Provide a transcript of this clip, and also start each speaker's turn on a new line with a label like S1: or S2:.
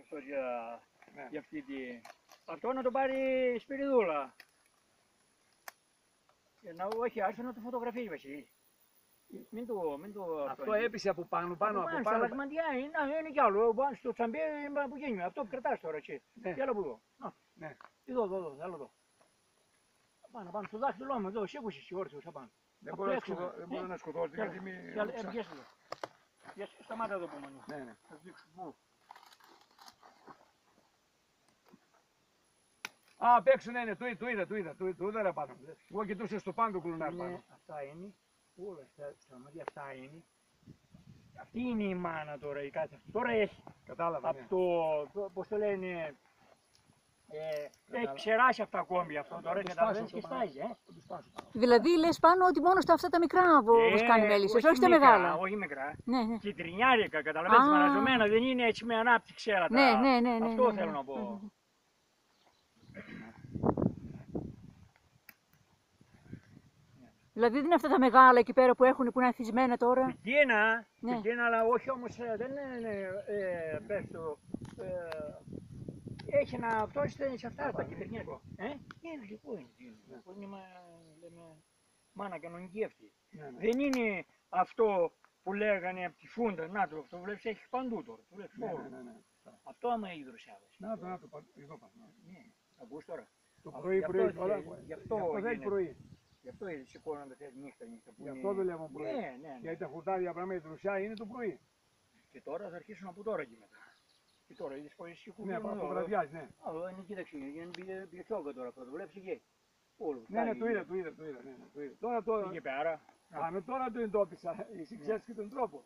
S1: αυτό για αυτή τη... Αυτό να το πάρει Σπυριδούλα. Όχι, άρχισε να το φωτογραφίζει, Βασίλη. Μην το...
S2: Αυτό έπεισε από πάνω.
S1: Στα λασμαντιά είναι κι άλλο. Στο τσαμπί που γίνει. Αυτό που κρατάς τώρα έτσι. Και έλα από εδώ.
S2: Ναι.
S1: Εδώ, εδώ. Πάνω στο δάχτυλό μου, εδώ, σήκωσες όρθιος απάνω.
S2: Δεν μπορώ να σκοτώσω την κατημή.
S1: Σταμάτα εδώ που μόνοι.
S2: Ναι.
S1: Θα σου δείξω πού.
S2: Α, απ' έξω ναι, το είδα ρε πάνω. Εγώ κοιτούσα στο πάνω του κουλουνάρ πάνω.
S1: Αυτά είναι, όλα στα μάτια αυτά είναι. Αυτή είναι η μάνα τώρα, η κάθε. Τώρα έχει.
S2: Κατάλαβα, ναι.
S1: Αυτό, πώς το λένε, έχει ξεράσει αυτά κόμπια αυτό τώρα, καταλαβαίνεις και στάζει,
S3: Δηλαδή λες πάνω ότι μόνο στα αυτά τα μικρά βοσκάνει μέλισσες, όχι στα μεγάλα.
S1: Όχι μικρά,
S3: Ναι.
S1: κυτρινιάρικα, καταλαβαίνεις, μαραζωμένα, δεν είναι έτσι με ανάπτυξη ξέρατα.
S3: Ναι.
S1: Αυτό θέλω να πω.
S3: Δηλαδή δεν είναι αυτά τα μεγάλα εκεί πέρα που έχουν, που είναι ανθισμένα τώρα.
S1: Πηγαίνα, αλλά όχι όμως, δεν είναι, πες το, έχει ένα, αυτό σε αυτά τα κυτρινιάρικα. Είναι γλυκό είναι, λέμε, μάνα κανονική αυτή. Δεν είναι αυτό που λέγανε από τη φούντα, να το, αυτό βλέπεις έχει παντού τώρα, το βλέπεις όλο. Αυτό άμα ίδρυσε άβες.
S2: Να το, εδώ πάνω.
S1: Ναι, θα ακούς τώρα.
S2: Το πρωί,
S1: Γι' αυτό
S2: θέλει πρωί.
S1: Γι' αυτό σηκώνονται νύχτα.
S2: Γι' αυτό δουλεύουν πρωί.
S1: Ναι.
S2: Γιατί τα χορτάρια πράγμα η δροσιά είναι το πρωί.
S1: Και τώρα θα αρχίσουν από τώρα και μετά. Και τώρα είδες πως σηκούν.
S2: Ναι, από βραδιάζει, ναι.
S1: Κοίταξε, είναι πιετσόκα τώρα αυτό, το βλέπεις εκεί.
S2: Ναι, το είδα. Τώρα
S1: εκεί πέρα.
S2: Τώρα το εντόπισα, εσύ ξέρεις και τον τρόπο.